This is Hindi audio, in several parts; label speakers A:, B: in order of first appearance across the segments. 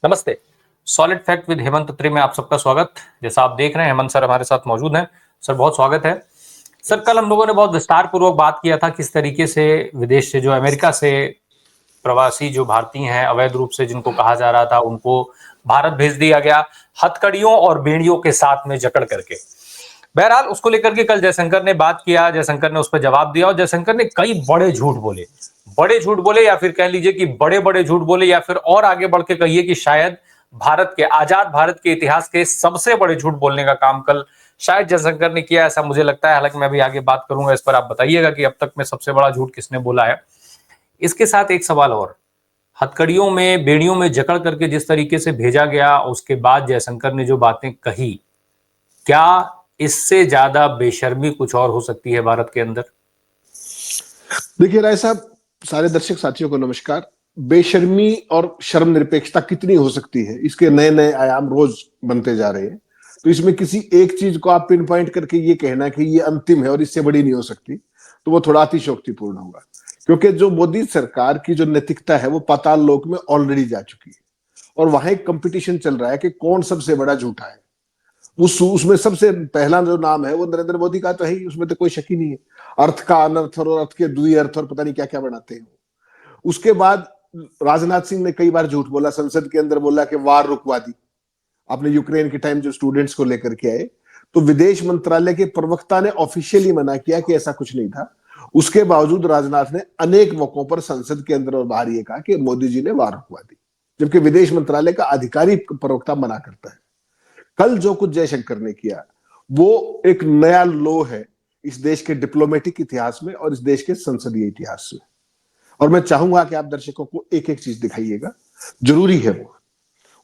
A: नमस्ते। सॉलिड फैक्ट विद हेमंत त्रे में आप सबका स्वागत। जैसा आप देख रहे हैं हेमंत सर हमारे साथ मौजूद हैं। सर बहुत स्वागत है। सर कल हम लोगों ने बहुत विस्तार पूर्वक बात किया था किस तरीके से विदेश से जो अमेरिका से प्रवासी जो भारतीय हैं अवैध रूप से जिनको कहा जा रहा था उनको भारत भेज दिया गया हथकड़ियों और बेड़ियों के साथ में जकड़ करके। बहरहाल उसको लेकर के कल जयशंकर ने बात किया, जयशंकर ने उस पर जवाब दिया और जयशंकर ने कई बड़े झूठ बोले या फिर कह लीजिए कि बड़े बड़े झूठ बोले या फिर और आगे बढ़ के कहिए कि शायद आजाद भारत के इतिहास के सबसे बड़े झूठ बोलने का काम कल शायद जयशंकर ने किया, ऐसा मुझे लगता है। हालांकि मैं भी आगे बात करूंगा इस पर, आप बताइएगा कि अब तक में सबसे बड़ा झूठ किसने बोला है। इसके साथ एक सवाल और, हथकड़ियों में बेड़ियों में जकड़ करके जिस तरीके से भेजा गया उसके बाद जयशंकर ने जो बातें कही, क्या इससे ज्यादा बेशर्मी कुछ और हो सकती है भारत के अंदर?
B: देखिए राय साहब, सारे दर्शक साथियों को नमस्कार। बेशर्मी और शर्म निरपेक्षता कितनी हो सकती है, इसके नए नए आयाम रोज बनते जा रहे हैं। तो इसमें किसी एक चीज को आप पिन पॉइंट करके ये कहना कि ये अंतिम है और इससे बड़ी नहीं हो सकती, तो वो थोड़ा अतिशयोक्तिपूर्ण होगा। क्योंकि जो मोदी सरकार की जो नैतिकता है वो पाताल लोक में ऑलरेडी जा चुकी है और वहां एक कंपटीशन चल रहा है कि कौन सबसे बड़ा झूठा है। उसमें सबसे पहला जो नाम है वो नरेंद्र मोदी का तो है ही, उसमें तो कोई शक ही नहीं है। अर्थ का अनर्थ और अर्थ के दुई अर्थ और पता नहीं क्या क्या बनाते हैं। उसके बाद राजनाथ सिंह ने कई बार झूठ बोला, संसद के अंदर बोला कि वार रुकवा दी। आपने यूक्रेन के टाइम जो स्टूडेंट्स को लेकर के आए, तो विदेश मंत्रालय के प्रवक्ता ने ऑफिशियली मना किया कि ऐसा कुछ नहीं था। उसके बावजूद राजनाथ ने अनेक मौकों पर संसद के अंदर और बाहर ये कहा कि मोदी जी ने वार रुकवा दी, जबकि विदेश मंत्रालय का आधिकारिक प्रवक्ता मना करता है। कल जो कुछ जयशंकर ने किया वो एक नया लो है इस देश के डिप्लोमेटिक इतिहास में और इस देश के संसदीय इतिहास में। और मैं चाहूंगा कि आप दर्शकों को एक एक चीज दिखाइएगा, जरूरी है वो।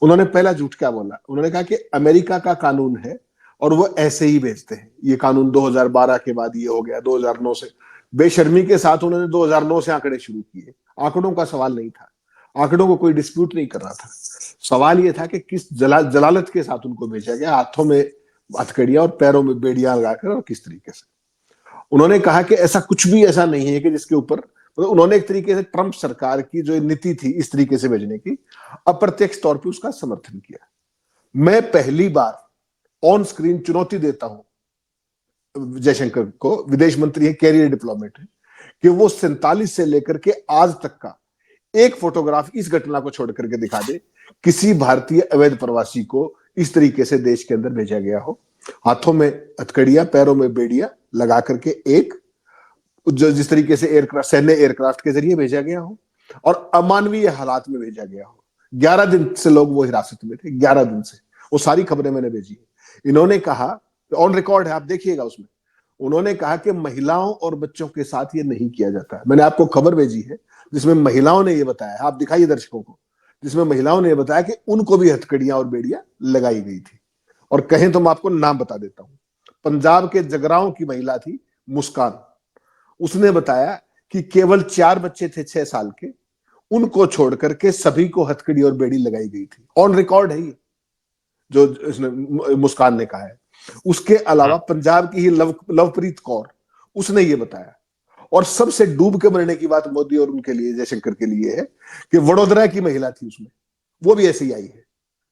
B: उन्होंने पहला झूठ क्या बोला? उन्होंने कहा कि अमेरिका का कानून है और वो ऐसे ही भेजते हैं। ये कानून 2012 के बाद ये हो गया, 2009 से। बेशर्मी के साथ उन्होंने 2009 से आंकड़े शुरू किए। आंकड़ों का सवाल नहीं था, आंकड़ों को कोई डिस्प्यूट नहीं कर रहा था। सवाल यह था कि किस जलालत के साथ उनको भेजा गया, हाथों में हथकड़ियां और पैरों में बेड़ियां लगाकर, और किस तरीके से। उन्होंने कहा कि ऐसा कुछ भी ऐसा नहीं है कि जिसके ऊपर, मतलब उन्होंने एक तरीके से ट्रंप सरकार की जो नीति थी इस तरीके से भेजने की, अप्रत्यक्ष तौर पे उसका समर्थन किया। मैं पहली बार ऑन स्क्रीन चुनौती देता हूं जयशंकर को, विदेश मंत्री है, कैरियर डिप्लोमेट है, कि वो 47 से लेकर के आज तक का एक फोटोग्राफ इस घटना को छोड़ करके दिखा दे किसी भारतीय अवैध प्रवासी को इस तरीके से देश के अंदर भेजा गया हो, हाथों में हथकड़ियां पैरों में बेड़ियां लगा करके, एक जो जिस तरीके से एयरक्राफ्ट, सैन्य एयरक्राफ्ट के जरिए भेजा गया हो और अमानवीय हालात में भेजा गया हो। 11 दिन से लोग वो हिरासत में थे, 11 दिन से। वो सारी खबरें मैंने भेजी है। इन्होंने कहा, ऑन रिकॉर्ड है, आप देखिएगा उसमें। उन्होंने कहा कि महिलाओं और बच्चों के साथ ये नहीं किया जाता। मैंने आपको खबर भेजी है जिसमें महिलाओं ने ये बताया, आप दिखाइए दर्शकों को, जिसमें महिलाओं ने ये बताया कि उनको भी हथकड़ियां और बेड़ियां लगाई गई थी। और कहें तो मैं आपको नाम बता देता हूं। पंजाब के जगरांव की महिला थी मुस्कान, उसने बताया कि केवल 4 बच्चे थे 6 साल के, उनको छोड़ करके सभी को हथकड़ी और बेड़ी लगाई गई थी। ऑन रिकॉर्ड है ये, जो इसने मुस्कान ने कहा है। उसके अलावा पंजाब की ही लवप्रीत कौर, उसने ये बताया। और सबसे डूब के मरने की बात मोदी और उनके लिए, जयशंकर के लिए, है कि वडोदरा की महिला थी उसमें, वो भी ऐसे ही आई है।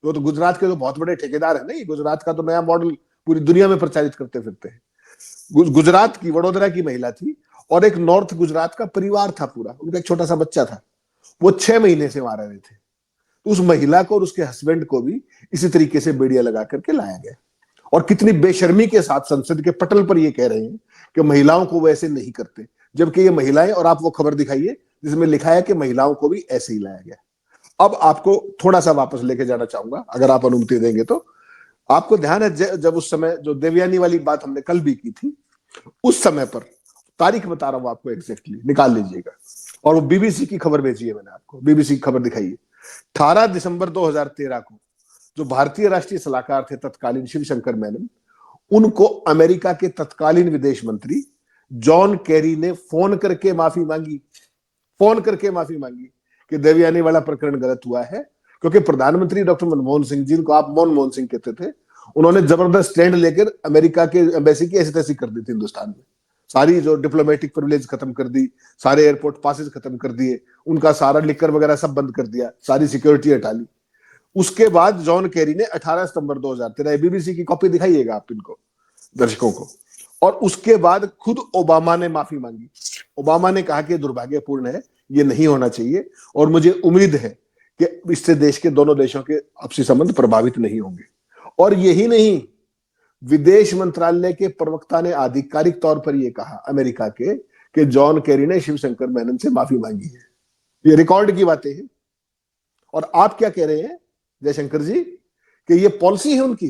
B: वो तो गुजरात के तो बहुत बड़े ठेकेदार है ना, ये गुजरात का तो नया मॉडल पूरी दुनिया में प्रचारित करते फिरते हैं। गुजरात की, वडोदरा की महिला थी और एक नॉर्थ गुजरात का परिवार था पूरा, उनका एक छोटा सा बच्चा था। वो 6 महीने से वहां रहे थे। तो उस महिला को और उसके हस्बैंड को भी इसी तरीके से बेड़ियां लगा करके लाया गया। और कितनी बेशर्मी के साथ संसद के पटल पर ये कह रहे हैं कि महिलाओं को वैसे नहीं करते, जबकि ये महिलाएं, और आप वो खबर दिखाइए जिसमें लिखा है कि महिलाओं को भी ऐसे ही लाया गया। अब आपको थोड़ा सा वापस लेके जाना चाहूंगा, अगर आप अनुमति देंगे तो। आपको ध्यान है जब उस समय जो देवयानी वाली बात हमने कल भी की थी, उस समय पर, तारीख बता रहा हूं आपको एग्जैक्टली, निकाल लीजिएगा। और वो बीबीसी की खबर भेजी है मैंने आपको, बीबीसी की खबर दिखाइए। 18 दिसंबर 2013 को जो भारतीय राष्ट्रीय सलाहकार थे तत्कालीन, शिवशंकर मेनन, उनको अमेरिका के तत्कालीन विदेश मंत्री जॉन केरी ने फोन करके माफी मांगी, कि देवयानी वाला प्रकरण गलत हुआ है। क्योंकि प्रधानमंत्री डॉक्टर मनमोहन सिंह, जिनको आप मनमोहन सिंह कहते थे, उन्होंने जबरदस्त स्टैंड लेकर अमेरिका के एम्बेसी की ऐसी तैसी कर दी थी हिंदुस्तान में। सारी जो डिप्लोमेटिक प्रिविलेज खत्म कर दी, सारे एयरपोर्ट पासेस खत्म कर दिए, उनका सारा लिकर वगैरह सब बंद कर दिया, सारी सिक्योरिटी हटा ली। उसके बाद जॉन केरी ने 18 सितंबर 2013, बीबीसी की कॉपी दिखाइएगा आप इनको, दर्शकों को, और उसके बाद खुद ओबामा ने माफी मांगी। ओबामा ने कहा कि दुर्भाग्यपूर्ण है, ये नहीं होना चाहिए, और मुझे उम्मीद है कि इससे देश के, दोनों देशों के आपसी संबंध प्रभावित नहीं होंगे। और यही नहीं, विदेश मंत्रालय के प्रवक्ता ने आधिकारिक तौर पर यह कहा अमेरिका के, कि जॉन केरी ने शिवशंकर मेनन से माफी मांगी है। ये रिकॉर्ड की बातें हैं। और आप क्या कह रहे हैं जयशंकर जी, कि ये पॉलिसी है उनकी?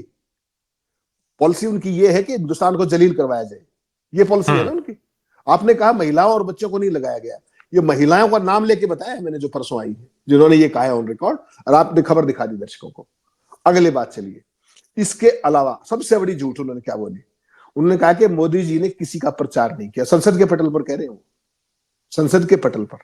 B: पॉलिसी उनकी ये है कि हिंदुस्तान को जलील करवाया जाए, ये पॉलिसी है ना उनकी। आपने कहा महिलाओं और बच्चों को नहीं लगाया गया, ये महिलाओं का नाम लेके बताया है मैंने, जो परसों आई है, जिन्होंने ये कहा है ऑन रिकॉर्ड, और आपने खबर दिखा दी दर्शकों को। अगले बात चलिए, इसके अलावा सबसे बड़ी झूठ उन्होंने क्या बोली? उन्होंने कहा कि मोदी जी ने किसी का प्रचार नहीं किया। संसद के पटल पर कह रहे हो, संसद के पटल पर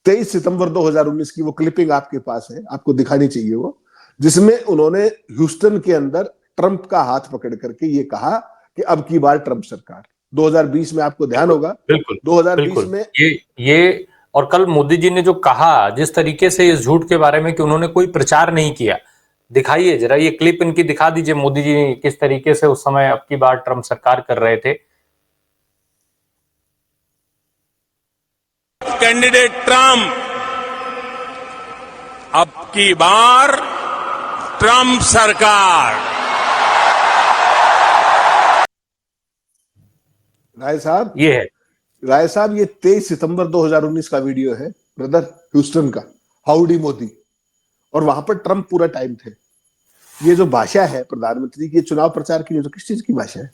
B: 23 सितंबर 2019 की वो क्लिपिंग आपके पास है, आपको दिखानी चाहिए वो, जिसमें उन्होंने ह्यूस्टन के अंदर ट्रंप का हाथ पकड़ करके ये कहा कि अब की बार ट्रंप सरकार। 2020 में आपको ध्यान होगा,
A: बिल्कुल
B: 2020
A: बिल्कुल
B: में
A: ये और कल मोदी जी ने जो कहा, जिस तरीके से इस झूठ के बारे में कि उन्होंने कोई प्रचार नहीं किया, दिखाइए जरा ये क्लिप इनकी दिखा दीजिए, मोदी जी किस तरीके से उस समय अब की बार ट्रंप सरकार कर रहे थे।
C: कैंडिडेट ट्रंप, अब की बार ट्रंप सरकार।
B: राय साहब,
A: ये है
B: राय साहब, ये 23 सितंबर 2019 का वीडियो है ब्रदर, ह्यूस्टन का, हाउडी मोदी, और वहां पर ट्रंप पूरा टाइम थे। ये जो भाषा है प्रधानमंत्री की चुनाव प्रचार की, जो किस चीज की भाषा है?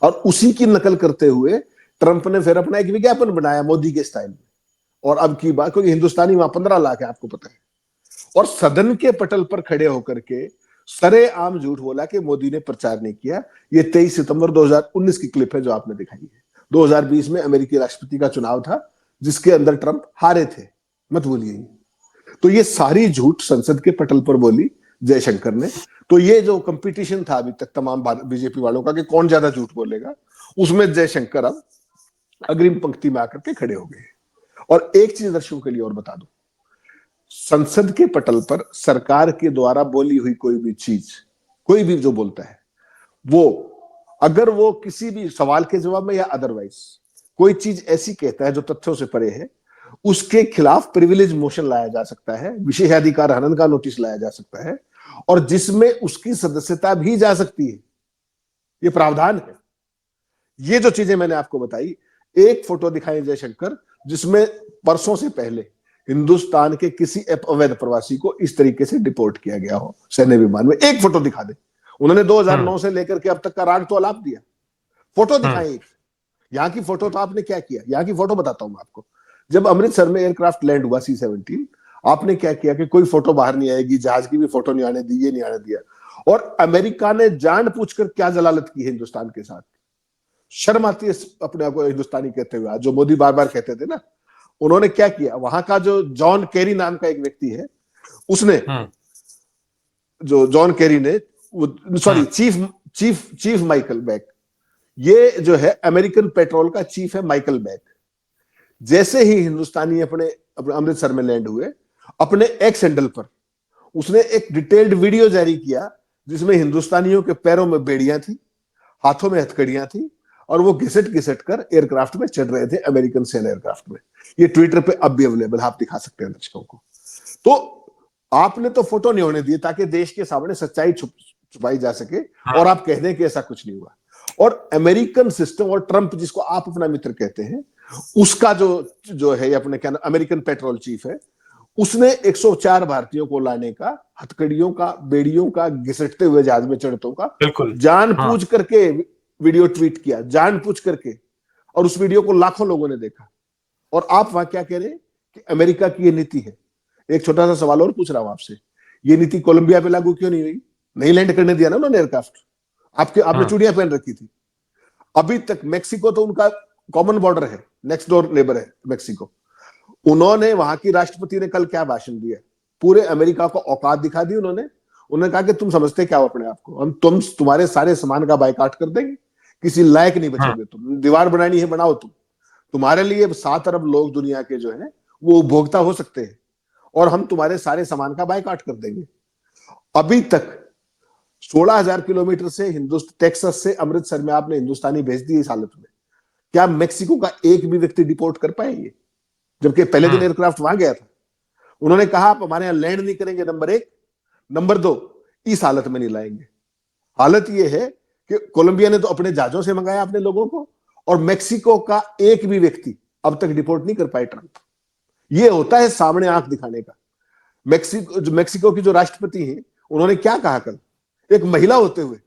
B: और उसी की नकल करते हुए ट्रंप ने फिर अपना एक विज्ञापन बनाया मोदी के स्टाइल में। और अब की बात, क्योंकि हिंदुस्तानी वहां 15 लाख है, आपको पता है, और सदन के पटल पर खड़े होकर के सरेआम झूठ बोला कि मोदी ने प्रचार नहीं किया। ये 23 सितंबर 2019 की क्लिप है जो आपने दिखाई है। 2020 में अमेरिकी राष्ट्रपति का चुनाव था, जिसके अंदर ट्रंप हारे थे, मत भूलिए। तो ये सारी झूठ संसद के पटल पर बोली जयशंकर ने। तो ये जो कंपटीशन था अभी तक तमाम बीजेपी वालों का कि कौन ज्यादा झूठ बोलेगा, उसमें जयशंकर अब अग्रिम पंक्ति में आकर के खड़े हो गए। और एक चीज दर्शकों के लिए और बता दूं, संसद के पटल पर सरकार के द्वारा बोली हुई कोई भी चीज, कोई भी जो बोलता है, वो अगर वो किसी भी सवाल के जवाब में या अदरवाइज कोई चीज ऐसी कहता है जो तथ्यों से परे है, उसके खिलाफ प्रिविलेज मोशन लाया जा सकता है, विशेषाधिकार हनन का नोटिस लाया जा सकता है, और जिसमें उसकी सदस्यता भी जा सकती है। ये प्रावधान है। ये जो चीजें मैंने आपको बताई, एक फोटो दिखाई जयशंकर, जिसमें परसों से पहले हिंदुस्तान के किसी अवैध प्रवासी को इस तरीके से डिपोर्ट किया गया हो सैन्य विमान में। एक फोटो दिखा दे। उन्होंने 2009 से लेकर के अब तक का राग तो अलाप दिया। फोटो दिखाएं। यहां की फोटो तो आपने क्या किया, यहां की फोटो बताता हूं मैं आपको। जब अमृतसर में एयरक्राफ्ट लैंड हुआ C-17, आपने क्या किया कि कोई फोटो बाहर नहीं आएगी, जहाज की भी फोटो नहीं आने दी, ये नहीं आने दिया। और अमेरिका ने जानबूझकर क्या जलालत की है हिंदुस्तान के साथ। शर्म आती है अपने आप को हिंदुस्तानी कहते हुए, जो मोदी बार बार कहते थे ना। उन्होंने क्या किया, वहां का जो जॉन केरी नाम का एक व्यक्ति है, उसने, जो जॉन केरी ने, सॉरी, चीफ माइकल बैक, ये जो है अमेरिकन पेट्रोल का चीफ है माइकल बैक। जैसे ही हिंदुस्तानी अपने अमृतसर में लैंड हुए, अपने एक्स हैंडल पर उसने एक डिटेल्ड वीडियो जारी किया, जिसमें हिंदुस्तानियों के पैरों में बेड़ियां थी, हाथों में हथकड़ियां थी, और वो घिसट घिसट कर एयरक्राफ्ट में चढ़ रहे थे, अमेरिकन सेना एयरक्राफ्ट में। ये ट्विटर पे अब भी अवेलेबल, आप दिखा सकते हैं दर्शकों को। तो आपने तो फोटो नहीं होने दी ताकि देश के सामने सच्चाई छुपाई जा सके, और आप कह दें कि ऐसा कुछ नहीं हुआ। और अमेरिकन सिस्टम और ट्रंप, जिसको आप अपना मित्र कहते हैं, उसका जो है अपने क्या अमेरिकन पेट्रोल चीफ है, उसने 104 भारतीयों को लाने का, हथकड़ियों का, बेड़ियों का, घिसटते हुए जहाज में चढ़तों का जानबूझ करके वीडियो ट्वीट किया, जानबूझ करके। और उस वीडियो को लाखों लोगों ने देखा। और आप वहां क्या कह रहे हैं कि अमेरिका की ये नीति है। एक छोटा सा सवाल और पूछ रहा हूं आपसे, ये नीति कोलंबिया पे लागू क्यों नहीं हुई? नहीं लैंड करने दिया ना उन्होंने एयरक्राफ्ट। आपने चूड़ियां पहन रखी थी। अभी तक मैक्सिको तो उनका कॉमन बॉर्डर है, नेक्स्ट डोर नेबर है मैक्सिको। उन्होंने, वहां की राष्ट्रपति ने कल क्या भाषण दिया, पूरे अमेरिका को औकात दिखा दी उन्होंने कहा कि तुम समझते क्या हो अपने आप को, तुम्हारे सारे सामान का बायकाट कर देंगे, किसी लायक नहीं बचोगे तुम, दीवार बनानी है बनाओ तुम्हारे लिए 7 अरब लोग दुनिया के जो है वो उपभोक्ता हो सकते हैं, और हम तुम्हारे सारे सामान का बायकाट कर देंगे। अभी तक 16,000 किलोमीटर से टेक्सास से अमृतसर में आपने हिंदुस्तानी भेज दिए इस हालत में। क्या मेक्सिको का एक भी व्यक्ति डिपोर्ट कर पाएंगे? जबकि पहले दिन एयरक्राफ्ट वहां गया था। उन्होंने कहा आप हमारे यहां लैंड नहीं करेंगे, नंबर एक। नंबर दो, इस हालत में नहीं लाएंगे। हालत यह है कि कोलंबिया ने तो अपने जहाजों से मंगाया अपने लोगों को, और मेक्सिको का एक भी व्यक्ति अब तक डिपोर्ट नहीं कर पाए ट्रंप। यह होता है सामने आंख दिखाने का। मेक्सिको की जो राष्ट्रपति हैं, उन्होंने क्या कहा कल, एक महिला होते हुए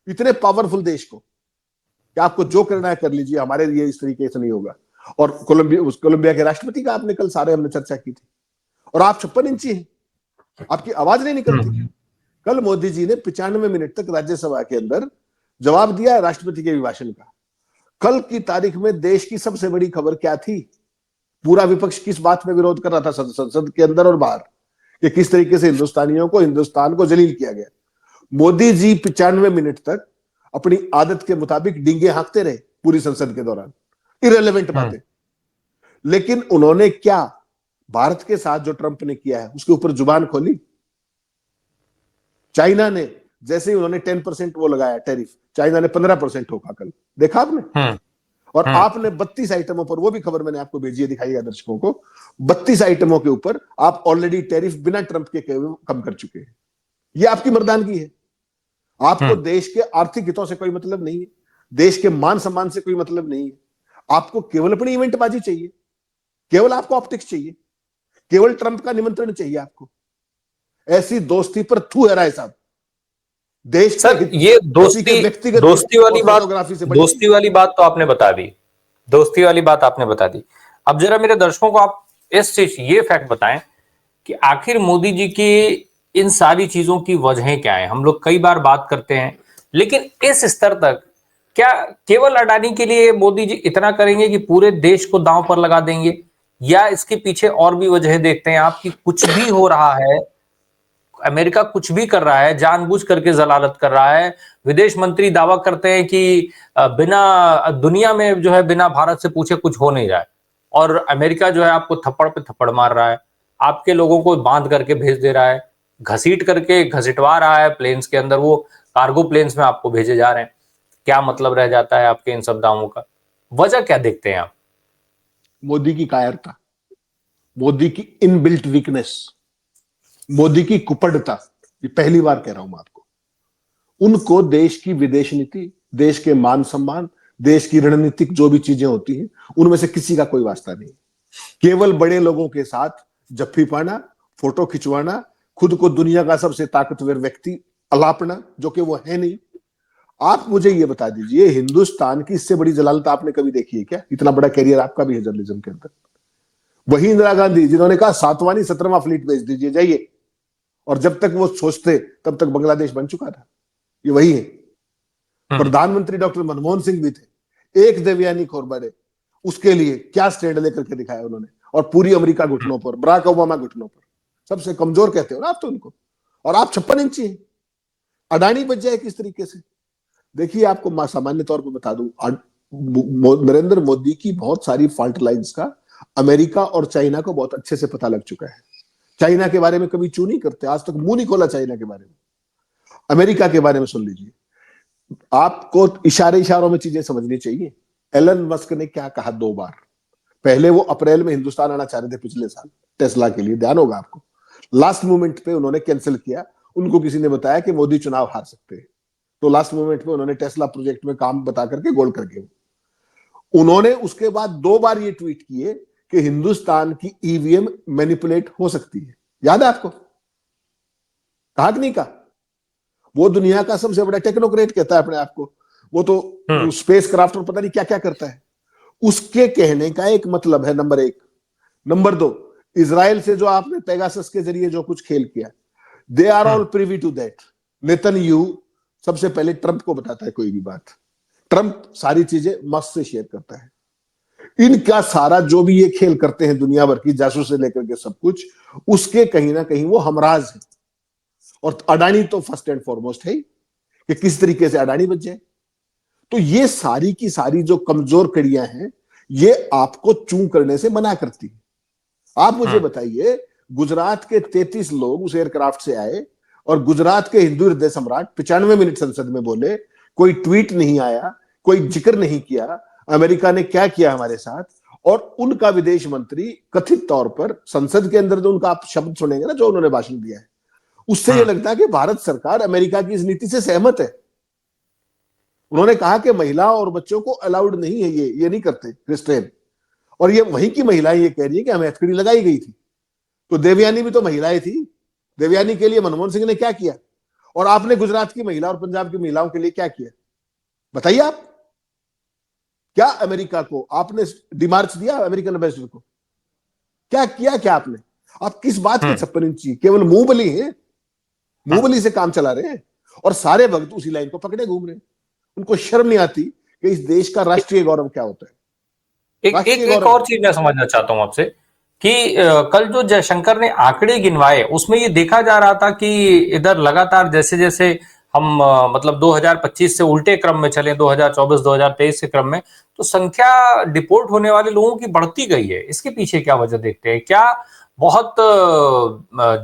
B: इतने पावरफुल देश को कि आपको जो करना है कर लीजिए, हमारे लिए इस तरीके से नहीं होगा। और कोलंबिया के राष्ट्रपति का आपने कल सारे हमने चर्चा की थी, और आप 56 इंची हैं, आपकी आवाज नहीं निकलती। कल मोदी जी ने 95 मिनट तक राज्यसभा के अंदर जवाब दिया राष्ट्रपति के अभिभाषण का। कल की तारीख में देश की सबसे बड़ी खबर क्या थी? पूरा विपक्ष किस बात में विरोध कर रहा था संसद के अंदर और बाहर, कि किस तरीके से हिंदुस्तानियों को, हिंदुस्तान को जलील किया गया। मोदी जी 95 मिनट तक अपनी आदत के मुताबिक डींगे हाँकते रहे पूरी संसद के दौरान, इररिलेवेंट बातें। लेकिन उन्होंने क्या भारत के साथ जो ट्रंप ने किया है उसके ऊपर जुबान खोली? चाइना ने जैसे ही उन्होंने 10% वो लगाया टैरिफ, चाइना ने 15% ठोका कल, देखा आपने? और आपने 32 आइटमों पर, वो भी खबर मैंने आपको भेजी है, दिखाइएगा दर्शकों को, 32 आइटमों के ऊपर आप ऑलरेडी टैरिफ बिना ट्रंप के कम कर चुके हैं। ये आपकी मर्दानगी है। आपको देश के आर्थिक हितों से कोई मतलब नहीं है, देश के मान सम्मान से कोई मतलब नहीं है। आपको केवल अपनी इवेंटबाजी चाहिए, केवल आपको ऑप्टिक्स चाहिए, केवल ट्रंप का निमंत्रण चाहिए आपको। ऐसी दोस्ती पर थू है राय साहब। देश
A: सर, ये दोस्ती वाली बात तो आपने बता दी, दोस्ती वाली बात आपने बता दी। अब जरा मेरे दर्शकों को आप इस चीज, ये फैक्ट बताएं कि आखिर मोदी जी की इन सारी चीजों की वजहें क्या है। हम लोग कई बार बात करते हैं, लेकिन इस स्तर तक क्या केवल अडानी के लिए मोदी जी इतना करेंगे कि पूरे देश को दांव पर लगा देंगे, या इसके पीछे और भी वजह देखते हैं आप कि कुछ भी हो रहा है, अमेरिका कुछ भी कर रहा है, जानबूझ करके जलालत कर रहा है। विदेश मंत्री दावा करते हैं कि बिना दुनिया में जो है बिना भारत से पूछे कुछ हो नहीं रहा है, और अमेरिका जो है आपको थप्पड़ पे थप्पड़ मार रहा है, आपके लोगों को बांध करके भेज दे रहा है, घसीट करके घसीटवा रहा है प्लेन्स के अंदर, वो कार्गो प्लेन्स में आपको भेजे जा रहे हैं। क्या मतलब रह जाता है आपके इन सब दावों का? वजह क्या देखते हैं आप?
B: मोदी की कायरता, मोदी की इनबिल्ट वीकनेस, मोदी की कुपड़ता। ये पहली बार कह रहा हूं मैं आपको। उनको देश की विदेश नीति, देश के मान सम्मान, देश की रणनीतिक जो भी चीजें होती हैं, उनमें से किसी का कोई वास्ता नहीं। केवल बड़े लोगों के साथ जफ्फी पाना, फोटो खिंचवाना, खुद को दुनिया का सबसे ताकतवर व्यक्ति अलापना, जो कि वो है नहीं। आप मुझे ये बता दीजिए, हिंदुस्तान की इससे बड़ी जलालत आपने कभी देखी है क्या? इतना बड़ा कैरियर आपका भी है जर्नलिज्म के अंदर। वही इंदिरा गांधी जिन्होंने कहा 7वां नहीं 17वां फ्लीट भेज दीजिए, जाइए, और जब तक वो सोचते तब तक बांग्लादेश बन चुका था। ये वही है। प्रधानमंत्री डॉक्टर मनमोहन सिंह भी थे। एक देवयानी खोरबाडे, उसके लिए क्या स्टैंड लेकर के दिखाया उन्होंने, और पूरी अमेरिका घुटनों पर, बराक ओबामा घुटनों पर। सबसे कमजोर कहते हो ना आप तो उनको, और आप 56 इंची हैं। अडानी बच जाए किस तरीके से? देखिए, आपको सामान्य तौर पर बता दूं, नरेंद्र मोदी की बहुत सारी फॉल्ट लाइंस का अमेरिका और चाइना को बहुत अच्छे से पता लग चुका है। चाइना के बारे में कभी चू नहीं करते, आज तक मुंह नहीं खोला चाइना के बारे में। अमेरिका के बारे में सुन लीजिए, आपको इशारों में चीजें समझनी चाहिए। एलन मस्क ने क्या कहा 2 बार? पहले वो अप्रैल में हिंदुस्तान आना चाह रहे थे पिछले साल टेस्ला के लिए, ध्यान होगा आपको। लास्ट मोमेंट पे उन्होंने कैंसिल किया। उनको किसी ने बताया कि मोदी चुनाव हार सकते हैं, तो लास्ट मोमेंट पे उन्होंने टेस्ला प्रोजेक्ट में काम बता करके गोल कर गए। उन्होंने उसके बाद 2 बार ये ट्वीट किए कि हिंदुस्तान की ईवीएम मैनिपुलेट हो सकती है। याद है आपको? कहा कि नहीं कहा? वो दुनिया का सबसे बड़ा टेक्नोक्रेट कहता है अपने आप को, वो तो स्पेस क्राफ्ट और पता नहीं क्या क्या करता है। उसके कहने का एक मतलब है, नंबर 1। नंबर 2, इजराइल से जो आपने पेगासस के जरिए जो कुछ खेल किया, they are all privy to that. Netanyahu सबसे पहले ट्रंप को बताता है कोई भी बात, ट्रंप सारी चीजें मस्क से शेयर करता है। इनका सारा जो भी ये खेल करते हैं दुनिया भर की, जासूस से लेकर के सब कुछ, उसके कहीं ना कहीं वो हमराज है। और अडानी तो फर्स्ट एंड फॉरमोस्ट है कि किस तरीके से अडानी बच जाए। तो ये सारी की सारी जो कमजोर कड़ियां हैं, ये आपको चूं करने से मना करती है। आप मुझे बताइए, गुजरात के 33 लोग उस एयरक्राफ्ट से आए और गुजरात के हिंदू हृदय सम्राट 95 मिनट संसद में बोले, कोई ट्वीट नहीं आया, कोई जिक्र नहीं किया अमेरिका ने क्या किया हमारे साथ। और उनका विदेश मंत्री कथित तौर पर संसद के अंदर जो उनका आप शब्द सुनेंगे ना, जो उन्होंने भाषण दिया है, उससे यह लगता है कि भारत सरकार अमेरिका की इस नीति से सहमत है। उन्होंने कहा कि महिला और बच्चों को अलाउड नहीं है, ये नहीं करते रिस्ट्रेन। और ये वहीं की महिलाएं ये कह रही है कि हमें हथकड़ी लगाई गई थी। तो देवयानी भी तो महिलाएं थी, देवयानी के लिए मनमोहन सिंह ने क्या किया, और आपने गुजरात की महिला और पंजाब की महिलाओं के लिए क्या किया, बताइए आप। क्या अमेरिका को आपने डिमार्च दिया, अमेरिकन एम्बेसडर को क्या किया, क्या आपने, आप किस बात के 56 इंची केवल मुंहबली हैं, मुंहबली से काम चला रहे हैं, और सारे भक्त उसी लाइन को पकड़े घूम रहे हैं। उनको शर्म नहीं आती कि इस देश का राष्ट्रीय गौरव क्या होता है।
A: एक और चीज मैं समझना चाहता हूं आपसे कि कल जो जयशंकर ने आंकड़े गिनवाए उसमें ये देखा जा रहा था कि इधर लगातार जैसे जैसे हम मतलब 2025 से उल्टे क्रम में चले, 2024-2023 के क्रम में, तो संख्या डिपोर्ट होने वाले लोगों की बढ़ती गई है। इसके पीछे क्या वजह देखते हैं? क्या बहुत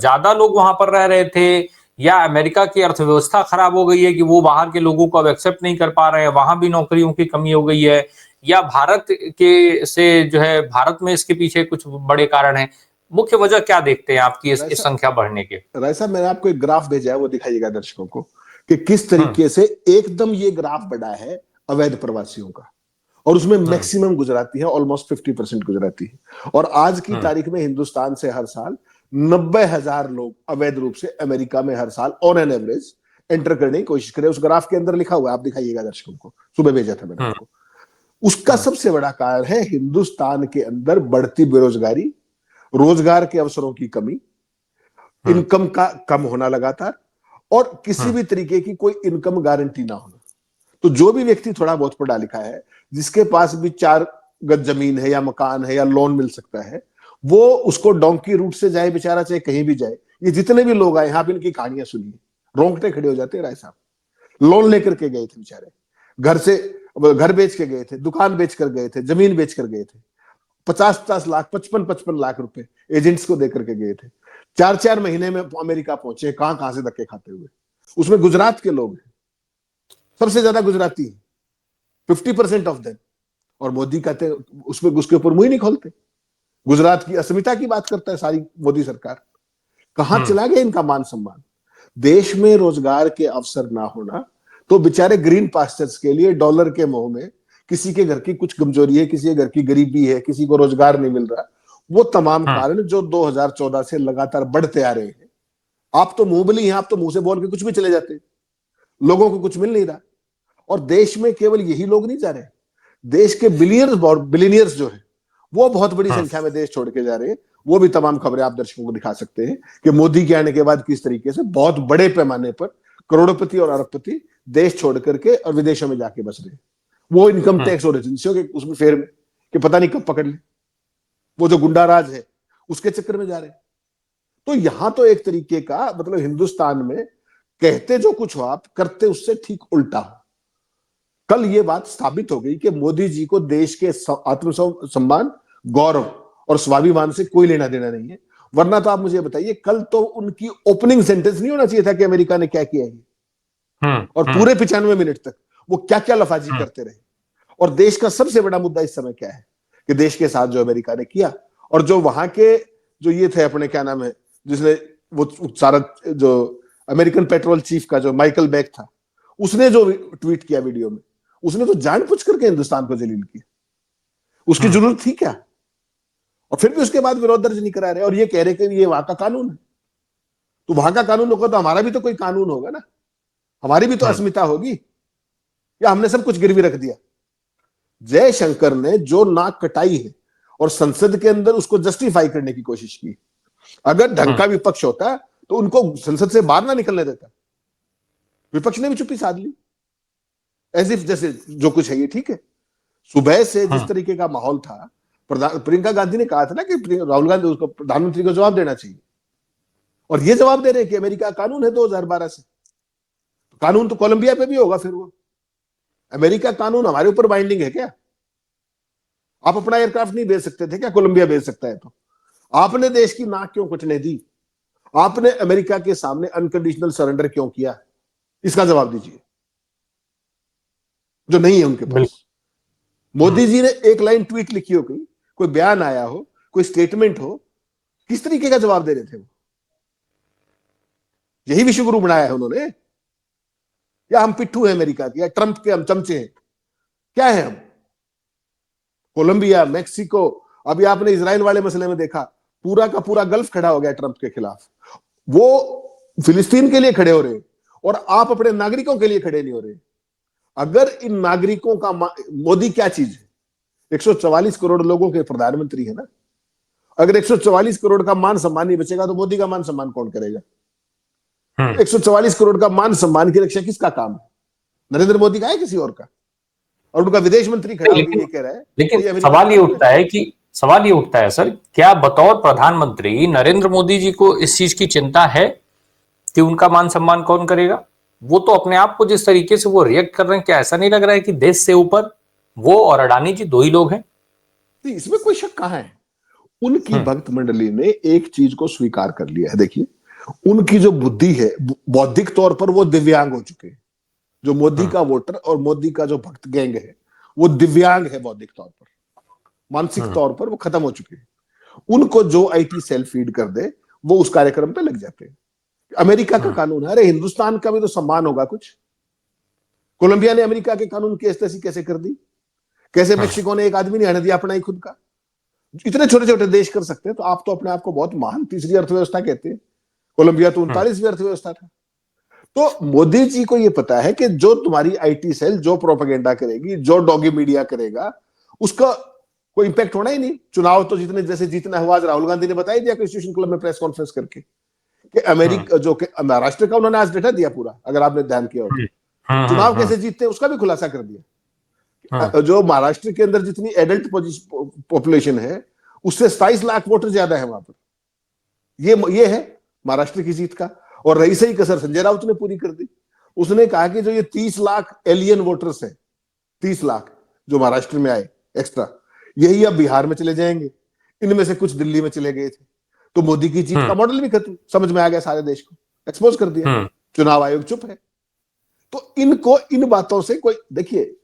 A: ज्यादा लोग वहां पर रह रहे थे, या अमेरिका की अर्थव्यवस्था खराब हो गई है कि वो बाहर के लोगों को अब एक्सेप्ट नहीं कर पा रहे हैं, वहां भी नौकरियों की कमी हो गई है, या भारत के से जो है भारत में इसके पीछे कुछ बड़े कारण हैं? मुख्य वजह क्या देखते हैं आपकी इस संख्या बढ़ने के?
B: राय साहब, मैंने आपको एक ग्राफ भेजा है, वो दिखाइएगा दर्शकों को कि किस तरीके से एकदम ये ग्राफ बढ़ा है अवैध प्रवासियों का, और उसमें मैक्सिमम गुजराती है, ऑलमोस्ट 50% गुजराती है। और आज की तारीख में हिंदुस्तान से हर साल 90,000 लोग अवैध रूप से अमेरिका में हर साल ऑन एन एवरेज एंटर करने की कोशिश करें। उस ग्राफ के अंदर लिखा हुआ है, आप दिखाइएगा दर्शकों को, सुबह भेजा था मैंने आपको। उसका सबसे बड़ा कारण है हिंदुस्तान के अंदर बढ़ती बेरोजगारी, रोजगार के अवसरों की कमी, इनकम का कम होना लगातार, और किसी भी तरीके की कोई इनकम गारंटी ना होना। तो जो भी व्यक्ति थोड़ा बहुत पढ़ा लिखा है, जिसके पास भी 4 गज जमीन है या मकान है या लोन मिल सकता है, वो उसको डोंकी रूट से जाए बेचारा, चाहे कहीं भी जाए। ये जितने भी लोग आए यहाँ पे, इनकी कहानियां सुनिए, रोंगटे खड़े हो जाते हैं राय साहब। लोन लेकर के गए थे बेचारे, घर बेच के गए थे, दुकान बेच कर गए थे, जमीन बेच कर गए थे, 50-50 लाख, 55-55 लाख रुपए एजेंट्स को देकर के गए थे। 4-4 महीने में अमेरिका पहुंचे, कहां से धक्के खाते हुए। उसमें गुजरात के लोग हैं, सबसे ज्यादा गुजराती हैं, 50% ऑफ देम। और मोदी कहते उसमें उसके ऊपर मुंह ही नहीं खोलते। गुजरात की अस्मिता की बात करता है सारी मोदी सरकार। कहां चला गया इनका मान सम्मान? देश में रोजगार के अवसर ना होना, तो बेचारे ग्रीन पास्चर्स के लिए डॉलर के मोह में, किसी के घर की कुछ कमजोरी है, किसी के घर की गरीबी है, किसी को रोजगार नहीं मिल रहा, वो तमाम कारण जो 2014 से लगातार बढ़ते आ रहे हैं। आप तो मुंहबली हैं, आप तो मुंह से बोल के कुछ भी चले जाते हैं, लोगों को कुछ मिल नहीं रहा। और देश में केवल यही लोग नहीं जा रहे, देश के बिलियनियर्स जो है वो बहुत बड़ी संख्या में देश छोड़ के जा रहे हैं। वो भी तमाम खबरें आप दर्शकों को दिखा सकते हैं कि मोदी के आने के बाद किस तरीके से बहुत बड़े पैमाने पर करोड़पति और अरबपति देश छोड़ करके और विदेशों में जाके बस रहे। वो इनकम टैक्स और एजेंसियों के उसमें फेर में कि पता नहीं कब पकड़ ले, वो जो गुंडा राज है उसके चक्कर में जा रहे हैं। तो यहां तो एक तरीके का मतलब हिंदुस्तान में कहते जो कुछ हो आप, करते उससे ठीक उल्टा हो। कल ये बात साबित हो गई कि मोदी जी को देश के आत्मसम्मान, गौरव और स्वाभिमान से कोई लेना देना नहीं है। वरना तो आप मुझे बताइए, कल तो उनकी ओपनिंग सेंटेंस नहीं होना चाहिए था कि अमेरिका ने क्या किया है, और पूरे 95 मिनट तक वो क्या क्या लफाजी करते रहे। और देश का सबसे बड़ा मुद्दा इस समय क्या है कि देश के साथ जो अमेरिका ने किया, और जो वहां के जो ये थे अपने क्या नाम है, जिसने वो सारा जो अमेरिकन पेट्रोल चीफ का जो माइकल बैक था, उसने जो ट्वीट किया वीडियो में, उसने तो जानबूझ करके हिंदुस्तान को जलील किया। उसकी जरूरत थी क्या? और फिर भी उसके बाद विरोध दर्ज नहीं करा रहे और ये कह रहे कि ये वहां का कानून है। तो वहां का कानून होगा तो हमारा भी तो कोई कानून होगा ना, हमारी भी तो अस्मिता होगी, या हमने सब कुछ गिरवी रख दिया? जयशंकर ने जो नाक कटाई है और संसद के अंदर उसको जस्टिफाई करने की कोशिश की। अगर ढंग का विपक्ष होता तो उनको संसद से बाहर ना निकलने देता। विपक्ष ने भी चुप्पी साध ली, एज इफ जैसे जो कुछ है ये ठीक है। सुबह से जिस तरीके का माहौल था, प्रियंका गांधी ने कहा था ना कि राहुल गांधी उसको प्रधानमंत्री को जवाब देना चाहिए, और ये जवाब दे रहे हैं कि अमेरिका का कानून है 2012 से। कानून तो कोलंबिया पे भी होगा, फिर वो अमेरिका कानून हमारे ऊपर बाइंडिंग है क्या? आप अपना एयरक्राफ्ट नहीं भेज सकते थे क्या? कोलंबिया भेज सकता है तो आपने देश की नाक क्यों कटने दी? आपने अमेरिका के सामने अनकंडीशनल सरेंडर क्यों किया, इसका जवाब दीजिए, जो नहीं है उनके पास। मोदी जी ने एक लाइन ट्वीट लिखी हो, कोई बयान आया हो, कोई स्टेटमेंट हो, किस तरीके का जवाब दे रहे थे वो? यही विश्व गुरु बनाया है उन्होंने, या हम पिट्ठू हैं अमेरिका के, या ट्रंप के हम चमचे हैं, क्या है हम? कोलंबिया, मैक्सिको, अभी आपने इजराइल वाले मसले में देखा, पूरा का पूरा गल्फ खड़ा हो गया ट्रंप के खिलाफ। वो फिलिस्तीन के लिए खड़े हो रहे हैं और आप अपने नागरिकों के लिए खड़े नहीं हो रहे। अगर इन नागरिकों का मोदी क्या चीज है? 144 करोड़ लोगों के प्रधानमंत्री है ना। अगर 144 करोड़ का मान सम्मान नहीं बचेगा तो मोदी का मान सम्मान कौन करेगा? 144 करोड़ का मान सम्मान की रक्षा किसका काम है? नरेंद्र मोदी का है, किसी और का? और उनका विदेश मंत्री खड़ा होकर ये कह रहा है।
A: लेकिन सवाल ये उठता है सर, क्या बतौर प्रधानमंत्री नरेंद्र मोदी जी को इस चीज की चिंता है कि उनका मान सम्मान कौन करेगा? वो तो अपने आप को जिस तरीके से वो रिएक्ट कर रहे हैं, क्या ऐसा नहीं लग रहा है कि देश से ऊपर वो और अडानी जी दो ही लोग हैं?
B: इसमें कोई शक कहां है? उनकी भक्त मंडली ने एक चीज को स्वीकार कर लिया है। देखिए, उनकी जो बुद्धि है, बौद्धिक तौर पर वो दिव्यांग हो चुके हैं। जो मोदी का वोटर और मोदी का जो भक्त गैंग है, वो दिव्यांग है बौद्धिक तौर पर, मानसिक तौर पर वो खत्म हो चुके हैं। उनको जो आईटी सेल फीड कर दे, वो उस कार्यक्रम पे लग जाते हैं। अमेरिका का कानून है, अरे हिंदुस्तान का भी तो सम्मान होगा कुछ। कोलंबिया ने अमेरिका के कानून की ऐसी कैसे कर दी? कैसे मेक्सिको ने एक आदमी ने आने दिया अपना ही खुद का? इतने छोटे छोटे देश कर सकते हैं, तो आप तो अपने आप को बहुत महान तीसरी अर्थव्यवस्था कहते हैं। कोलंबिया तो 39वीं अर्थव्यवस्था था। तो मोदी जी को यह पता है कि जो तुम्हारी आईटी सेल जो प्रोपेगेंडा करेगी, जो डॉगी मीडिया करेगा, उसका कोई इंपैक्ट होना ही नहीं। चुनाव तो जितने जैसे जीतना हुआ, आज राहुल गांधी ने बताई दिया कॉन्स्टिट्यूशन क्लब में प्रेस कॉन्फ्रेंस करके कि अमेरिका जो कि महाराष्ट्र का उन्होंने आज डेटा दिया पूरा, अगर आपने ध्यान किया हो। चुनाव कैसे जीतते हैं उसका भी खुलासा कर दिया। जो महाराष्ट्र के अंदर जितनी एडल्ट पॉपुलेशन है, उससे 27 लाख वोटर ज्यादा है वहां पर। ये है महाराष्ट्र की जीत का। और रही सही कसर संजय राउत ने पूरी कर दी। उसने कहा कि जो ये 30 लाख एलियन वोटर्स हैं, 30 लाख जो महाराष्ट्र में आए एक्स्ट्रा, यही अब बिहार में चले जाएंगे। इनमें से कुछ दिल्ली में चले गए थे। तो मोदी की जीत का मॉडल भी खत्म, समझ में आ गया, सारे देश को एक्सपोज कर दिया। चुनाव आयोग चुप है। तो इनको इन बातों से कोई, देखिए,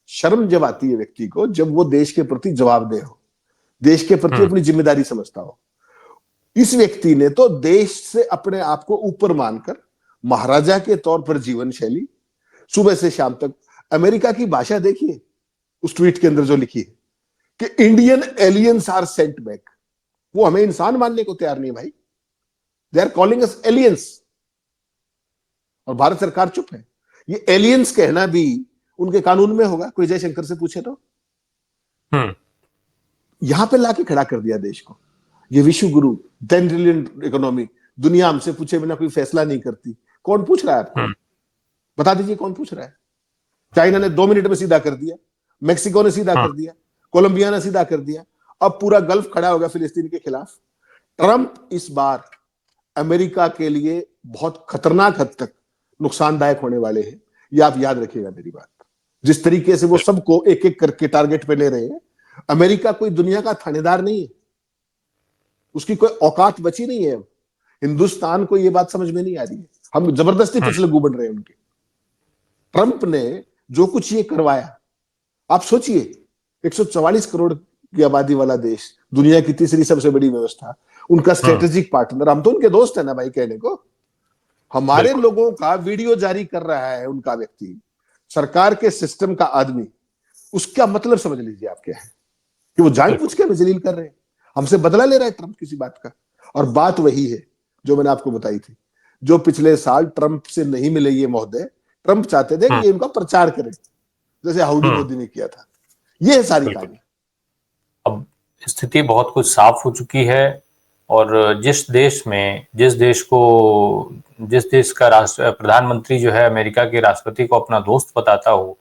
B: शर्म जब आती है व्यक्ति को, जब वो देश के प्रति जवाबदेह हो, देश के प्रति अपनी जिम्मेदारी समझता हो। इस व्यक्ति ने तो देश से अपने आप को ऊपर मानकर महाराजा के तौर पर जीवन शैली, सुबह से शाम तक। अमेरिका की भाषा देखिए, उस ट्वीट के अंदर जो लिखी है कि Indian aliens are sent back. वो हमें इंसान मानने को तैयार नहीं भाई, they are calling us aliens. और भारत सरकार चुप है। ये एलियंस कहना भी उनके कानून में होगा, कोई जयशंकर से पूछे तो। यहां पे लाके खड़ा कर दिया देश को। ये विश्व गुरु, 10 ट्रिलियन इकोनॉमी, दुनिया हमसे पूछे बिना कोई फैसला नहीं करती। कौन पूछ रहा है आपको? बता दीजिए कौन पूछ रहा है? चाइना ने 2 मिनट में सीधा कर दिया, मैक्सिको ने सीधा कर दिया, कोलंबिया ने सीधा कर दिया, अब पूरा गल्फ खड़ा हो गया फिलिस्तीन के खिलाफ। ट्रंप इस बार अमेरिका के लिए बहुत खतरनाक हद तक नुकसानदायक होने वाले हैं। ये आप याद रखिएगा मेरी बात। जिस तरीके से वो सबको एक एक करके टारगेट पे ले रहे हैं, अमेरिका कोई दुनिया का थानेदार नहीं है, उसकी कोई औकात बची नहीं है। हिंदुस्तान को ये बात समझ में नहीं आ रही है। हम जबरदस्ती पिछलग्गू बन रहे हैं उनके। ट्रंप ने जो कुछ ये करवाया, आप सोचिए, 144 करोड़ की आबादी वाला देश, दुनिया की तीसरी सबसे बड़ी व्यवस्था, उनका स्ट्रेटेजिक पार्टनर, हम तो उनके दोस्त है ना भाई कहने को। हमारे लोगों का वीडियो जारी कर रहा है उनका व्यक्ति, सरकार के सिस्टम का आदमी। उसका मतलब समझ लीजिए आप क्या है, कि वो जानबूझ के हमें जलील कर रहे हैं, हमसे बदला ले रहा है ट्रंप किसी बात का। और बात वही है जो मैंने आपको बताई थी, जो पिछले साल ट्रंप से नहीं मिले ये महोदय। ट्रंप चाहते थे कि ये इनका प्रचार करें, जैसे हाउडी मोदी ने किया था। ये है सारी कहानी।
A: अब स्थिति बहुत कुछ साफ हो चुकी है, और जिस देश का प्रधानमंत्री जो है अमेरिका के राष्ट्रपति को अपना दोस्त बताता हो,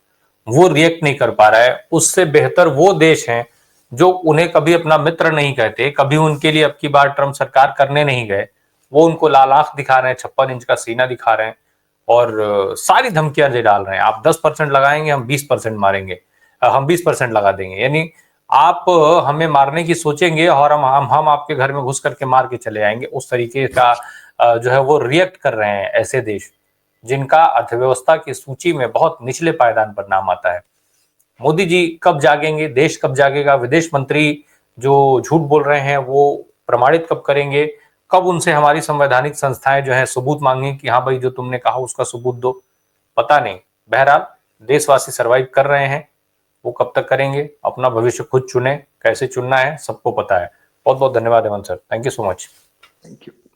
A: वो रिएक्ट नहीं कर पा रहा है। उससे बेहतर वो देश हैं जो उन्हें कभी अपना मित्र नहीं कहते, कभी उनके लिए अब की बार ट्रंप सरकार करने नहीं गए। वो उनको लाल आंख दिखा रहे हैं, 56 इंच का सीना दिखा रहे हैं, और सारी धमकियां दे डाल रहे हैं। आप 10% लगाएंगे, हम 20% मारेंगे, हम 20% लगा देंगे। यानी आप हमें मारने की सोचेंगे और हम आपके घर में घुस करके मार के चले आएंगे, उस तरीके का जो है वो रिएक्ट कर रहे हैं ऐसे देश जिनका अर्थव्यवस्था की सूची में बहुत निचले पायदान पर नाम आता है। मोदी जी कब जागेंगे, देश कब जागेगा, विदेश मंत्री जो झूठ बोल रहे हैं वो प्रमाणित कब करेंगे, कब उनसे हमारी संवैधानिक संस्थाएं जो है सबूत मांगें कि हाँ भाई जो तुमने कहा उसका सबूत दो, पता नहीं। बहरहाल देशवासी सरवाइव कर रहे हैं, वो कब तक करेंगे, अपना भविष्य खुद चुने, कैसे चुनना है सबको पता है। बहुत बहुत धन्यवाद Hemant sir, thank you so much.
B: Thank you.